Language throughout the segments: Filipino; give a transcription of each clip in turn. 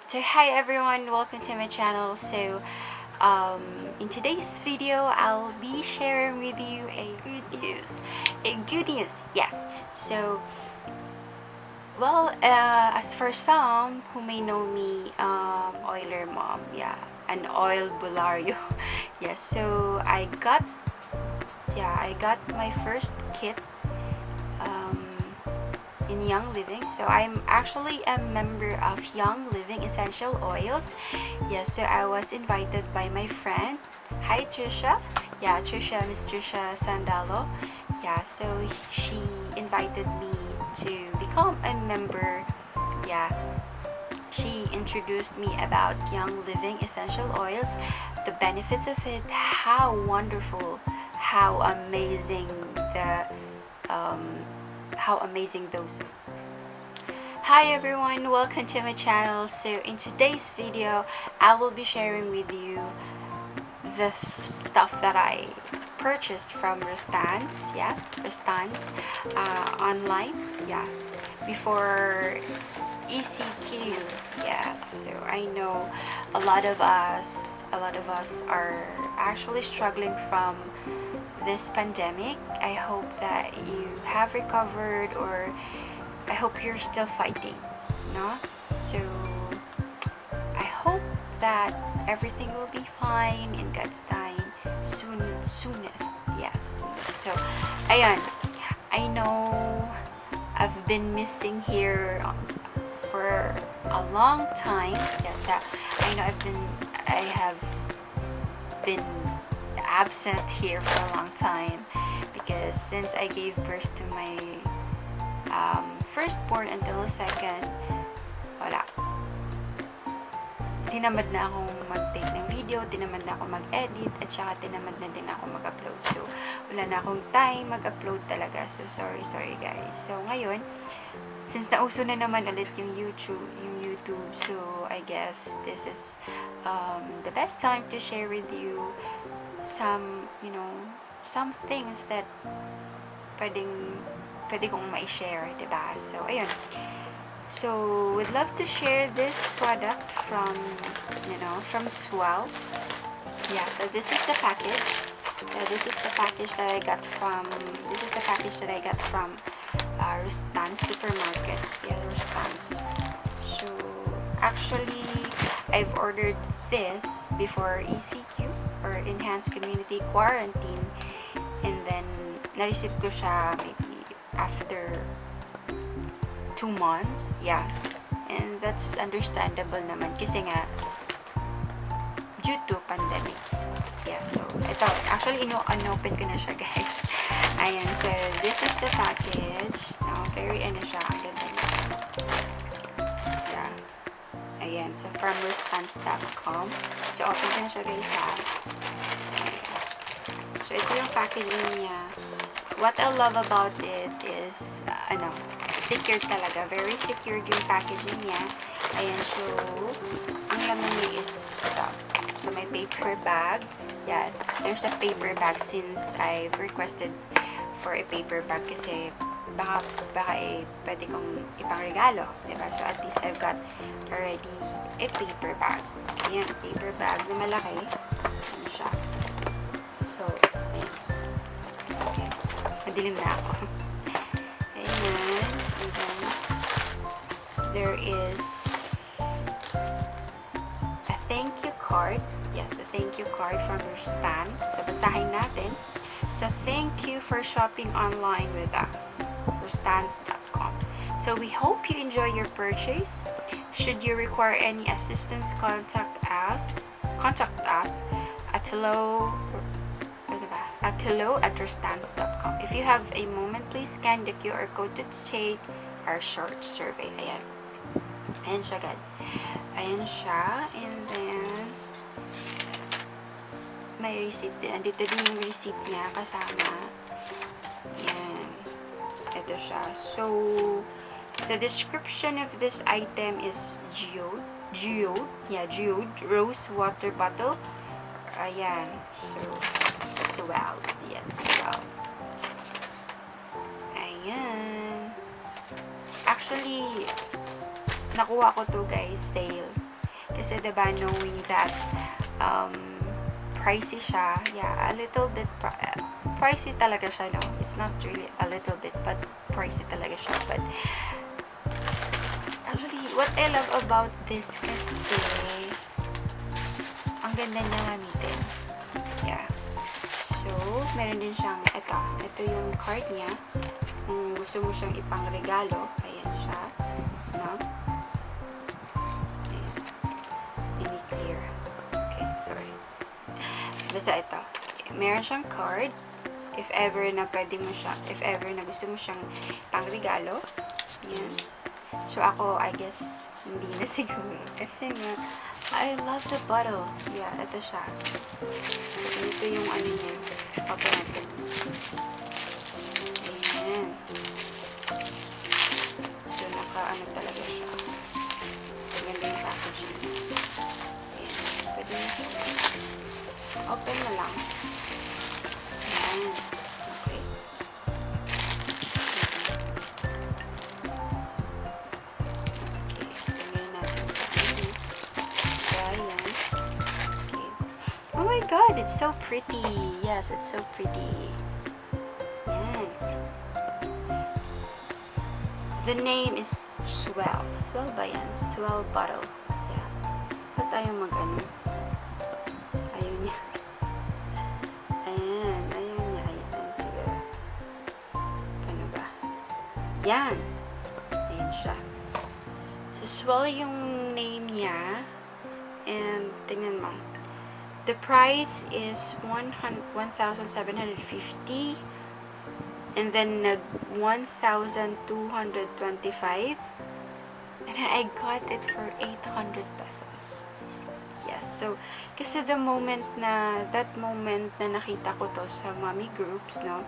So hi everyone, welcome to my channel. In today's video, I'll be sharing with you a good news. Yes. So, as for some who may know me, Oiler Mom, yeah, an oil bulario. Yes. So I got my first kit. In Young Living. So I'm actually a member of Young Living Essential Oils. Yes, so I was invited by my friend. Hi Trisha. Yeah, Miss Trisha Sandalo. Yeah, so she invited me to become a member. Yeah, she introduced me about Young Living Essential Oils, the benefits of it, how wonderful, how amazing those. Hi everyone, welcome to my channel. So in today's video, I will be sharing with you the stuff that I purchased from Rustans, online, before ECQ. Yeah, so I know a lot of us are actually struggling from this pandemic. I hope that you have recovered, or I hope you're still fighting, no? So I hope that everything will be fine in God's time, soonest. Yes, soonest. So, ayan, I know I've been missing here for a long time. Yes, I know I have been absent here for a long time because since I gave birth to my firstborn until the second, wala. Tinamad na akong mag-take ng video, tinamad na akong mag-edit, at saka tinamad na din ako mag-upload. So, wala na akong time mag-upload talaga. So, sorry guys. So, ngayon, since nauso na naman ulit yung YouTube, so I guess this is the best time to share with you some things that pwede kong ma-share, diba? So, ayun. So, would love to share this product from Swell. Yeah, so this is the package. This is the package that I got from Rustan's supermarket. Yeah, Rustan's. So, actually, I've ordered this before ECQ, or Enhanced Community Quarantine, and then na-receive ko siya maybe after 2 months. Yeah, and that's understandable naman kasi nga due to pandemic. Yeah, so ito, actually unopen ko na siya, guys. Ayan, so this is the package. Very siya, ang ganda niya. Yeah. Ayan, so from rustans.com. So open ko na siya, guys, ha. So ito yung packaging niya. What I love about it is secure talaga. Very secured yung packaging niya. Ayan, so ang laman niya is so may paper bag. Yeah, there's a paper bag since I've requested for a paper bag kasi baka pwede kong ipangregalo, diba? So at least I've got already a paper bag. Ayan, paper bag na malaki. Ano siya? So, ayan. Okay. Madilim na ako. Ayan. And then, there is a thank you card. Yes, a thank you card from Rustans. So, basahin natin. So, thank you for shopping online with us. Rustans.com. So, we hope you enjoy your purchase. Should you require any assistance, contact us at hello@rustans.com. If you have a moment, please scan the QR code to take our short survey. Ayan. Ayan siya, agad. Ayan siya. And then, may receipt din. Andito din yung receipt niya kasama. Ayan. Ito siya. So, the description of this item is geode rose water bottle. Ayan. So, Swell. Yes, Swell. Ayan. Actually, nakuha ko to, guys, sale. Kasi diba, knowing that pricey siya, yeah, a little bit pricey talaga siya, no? It's not really a little bit, but pricey talaga siya. But actually, what I love about this kasi ang ganda niya gamitin. Yeah. So, meron din siyang, ito yung card niya. Kung gusto mo siyang ipangregalo, ayan siya, no? Ayan. Ini-clear. Okay, sorry. Basta ito. Meron siyang card. If ever na gusto mo siyang pangregalo. Ayan. So, ako, I guess, hindi na siguro. Kasi nga, I love the bottle. Yeah, ito siya. So, ito yung ano niya. Open natin. Ayan. So, naka-ano talaga siya. Maganda yung packaging. Ayan. Pwede na siya. Open na lang. Ayan. Okay. Oh my god, it's so pretty. Yes, it's so pretty. Yan. The name is Swell. Swell ba yan? Swell bottle. Yeah. Ba't ayaw mag-ano? Ayaw niya. Ayan. Ayaw niya. Ayan. Sige. Ano ba? Yan. Ayan siya. So, Swell yung name niya. And, tingnan mo. The price is 1,750 and then 1,225 and then I got it for 800 pesos. Yes, so kasi that moment na nakita ko to sa mommy groups, no,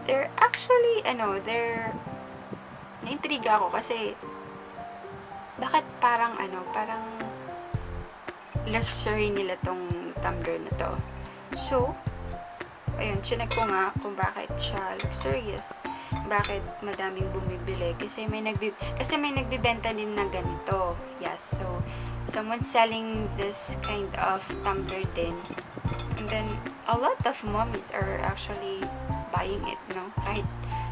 they're actually naintriga ako kasi bakit parang luxury nila tong tumbler na to. So, ayun, chinek ko nga kung bakit siya luxurious. Bakit madaming bumibili. Kasi may nagbibenta din na ganito. Yes, so, someone's selling this kind of tumbler din. And then, a lot of mommies are actually buying it, no? Kahit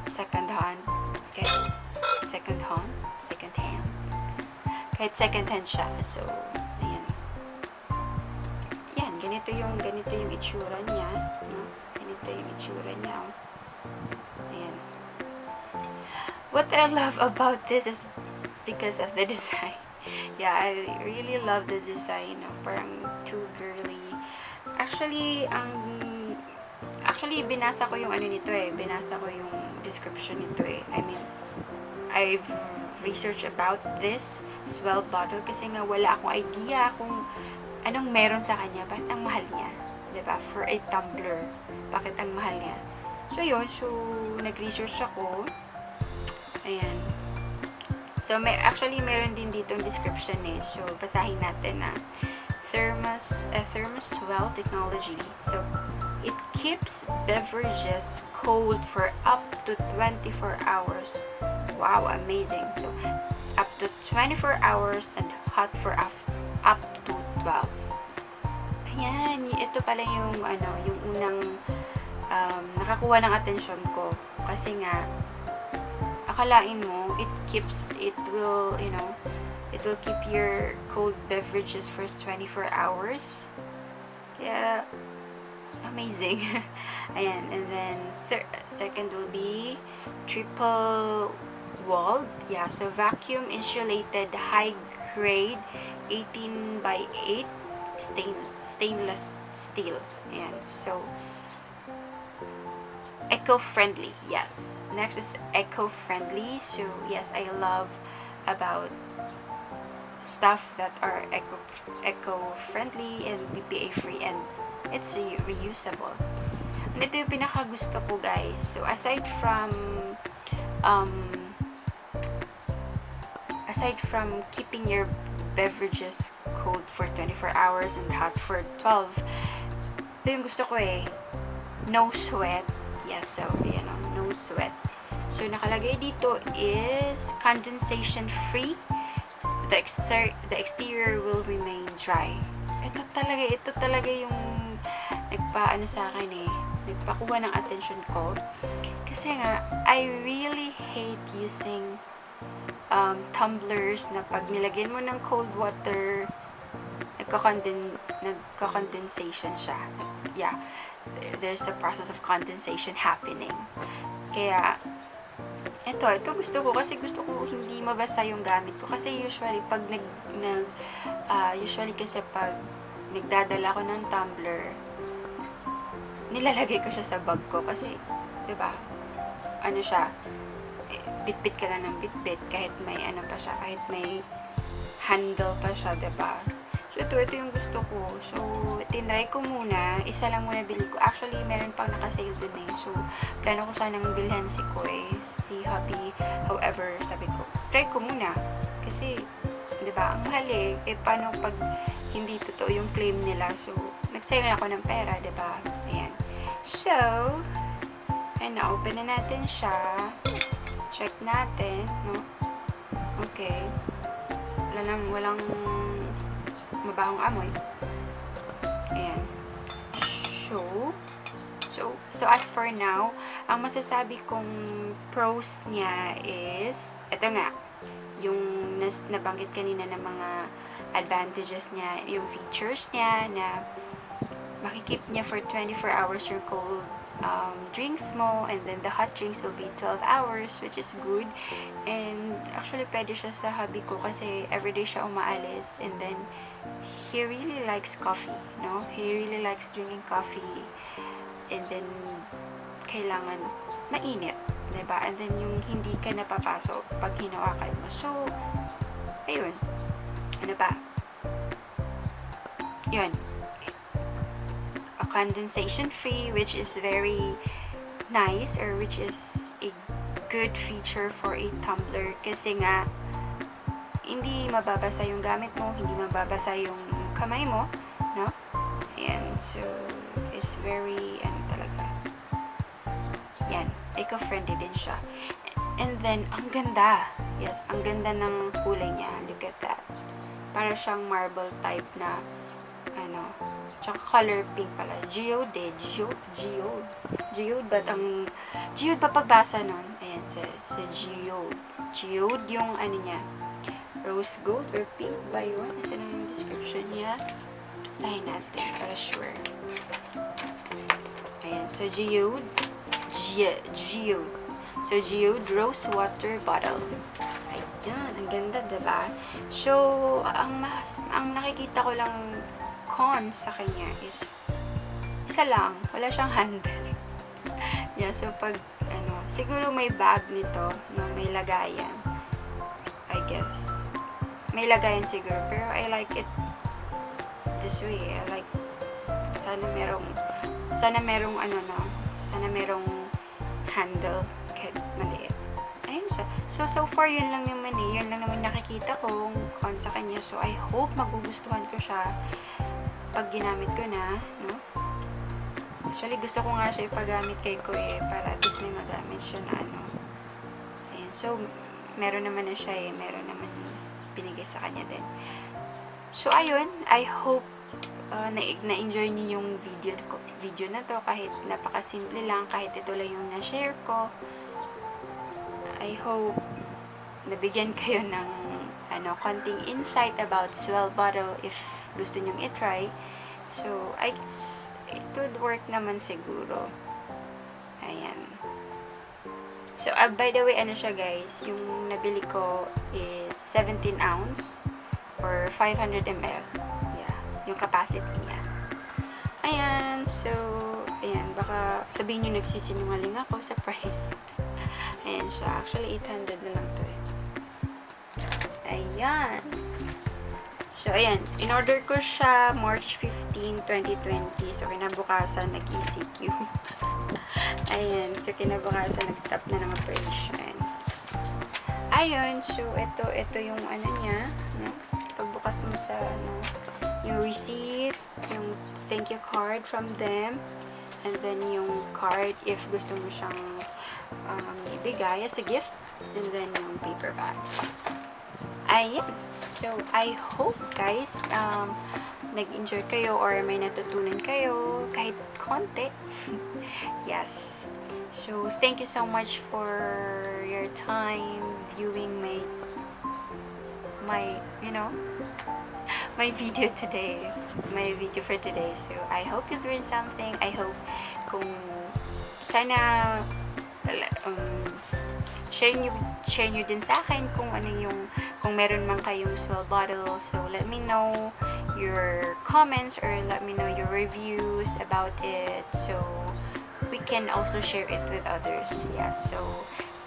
second hand. Kahit second hand siya. So, ganito yung itsura niya, no? Ganito yung itsura niya. Ayan. What I love about this is because of the design. Yeah, I really love the design, no? Parang too girly. Actually, binasa ko yung binasa ko yung description nito eh. I mean, I've researched about this Swell bottle kasi nga wala akong idea kung anong meron sa kanya, bakit ang mahal niya, diba? For a tumbler, bakit ang mahal niya? So, yun. So, nag-research ako. Ayan. So, meron din dito ang description eh. So, basahin natin na Swell technology. So, it keeps beverages cold for up to 24 hours. Wow, amazing. So, up to 24 hours and hot for up to 12. Ayan, ito pala yung yung unang nakakuha ng atensyon ko kasi nga akalain mo it will keep your cold beverages for 24 hours. Kaya amazing. Ayan, and then second will be triple walled. Yeah, so vacuum insulated high grade 18 by 8 stainless steel. Ayan. So, eco-friendly. Yes. Next is eco-friendly. So, yes, I love about stuff that are eco-friendly and BPA-free and it's reusable. And ito yung pinaka-gusto ko, guys. So, aside from keeping your beverages cold for 24 hours and hot for 12. Ito yung gusto ko eh. No sweat. Yes, so, no sweat. So, nakalagay dito is condensation free. the exterior will remain dry. Ito talaga yung nagpaano sa akin nagpakuha ng attention ko. Kasi nga, I really hate using tumblers na pag nilagyan mo ng cold water, nagka-condensation siya. Yeah, there's a process of condensation happening. Kaya, ito gusto ko kasi gusto ko hindi mabasa yung gamit ko. Kasi usually, pag pag nagdadala ko ng tumbler, nilalagay ko siya sa bag ko. Kasi, diba, ano siya, bit-bit ka lang ng bit-bit kahit may ano pa siya, kahit may handle pa siya, diba? So, ito yung gusto ko. So, tinry ko muna. Isa lang muna bili ko. Actually, meron pang naka-sale dun So, plano ko sanang bilhan si Koy, si Hubby. However, sabi ko, try ko muna. Kasi, diba, ang mahal paano pag hindi totoo yung claim nila? So, nagsayang ako ng pera, diba? Ayan. So, ayan, na-open na natin siya. Check natin, no? Okay. Walang mabahong amoy. Ayan. So as for now, ang masasabi kong pros niya is, eto nga, yung nabanggit kanina ng mga advantages niya, yung features niya na makikip niya for 24 hours your cold drinks mo, and then the hot drinks will be 12 hours, which is good. And actually, pwede siya sa hubby ko kasi everyday siya umaalis, and then he really likes coffee, no? He really likes drinking coffee, and then kailangan mainit, diba? And then yung hindi ka napapasok pag hinawakan mo. So, ayun. Ano ba? Yun. Condensation free, which is very nice, or which is a good feature for a tumbler kasi nga hindi mababasa yung gamit mo, hindi mababasa yung kamay mo, no? Ayan, so it's very talaga, yan, eco-friendly din siya. And then ang ganda, yes, ang ganda ng kulay niya. Look at that, para siyang marble type na tsaka color pink pala. Geode ba pagbasa nun? Ayan, sa geode. Geode yung niya, rose gold or pink ba yun? Nasa na yung description niya? Sahin natin para sure. Ayan, so geode. So geode rose water bottle. Ayan, ang ganda, diba? So, ang nakikita ko lang con sa kanya is isa lang, wala siyang handle. Yeah, so pag siguro may bag nito, no, may lagayan. I guess may lagayan siguro, pero I like it this way. I like, sana merong handle kahit maliit. Ayun siya. So far yun lang naman nakikita kong con sa kanya. So I hope magugustuhan ko siya pag ginamit ko na, no? Actually, gusto ko nga siya ipagamit kay ko para at least may magamit siya na Ayan. So, meron naman na siya meron naman binigay sa kanya din. So, ayun. I hope na-enjoy niyo yung video na to, kahit napakasimple lang, kahit ito lang yung na-share ko. I hope nabigyan kayo ng konting insight about Swell bottle if gusto nyong i-try. So, I guess it would work naman siguro. Ayan. So, by the way, siya guys, yung nabili ko is 17 ounce or 500 ml. Yeah, yung capacity niya. Ayan, so, ayan, baka sabihin nyo nagsisinungaling ako sa price. Ayan siya. Actually, 800 na lang to Ayan. So, ayan. In-order ko siya March 15, 2020. So, kinabukasan, nag-ECQ. Ayan. So, kinabukasan, nag-stop na ng operation. Ayun. So, ito yung niya. No? Pagbukas mo sa, yung receipt, yung thank you card from them, and then yung card if gusto mo siyang ibigay as a gift, and then yung paper bag. Ayan. So, I hope guys, nag-enjoy kayo or may natutunan kayo kahit konti. Yes. So, thank you so much for your time viewing my my video today. My video for today. So, I hope you learned something. I hope kung sana share nyo din sa akin kung ano yung kung meron man kayong Swell bottle. So let me know your comments or let me know your reviews about it, so we can also share it with others. Yeah, so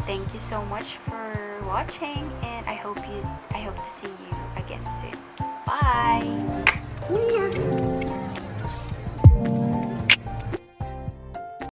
thank you so much for watching, and I hope to see you again soon. Bye.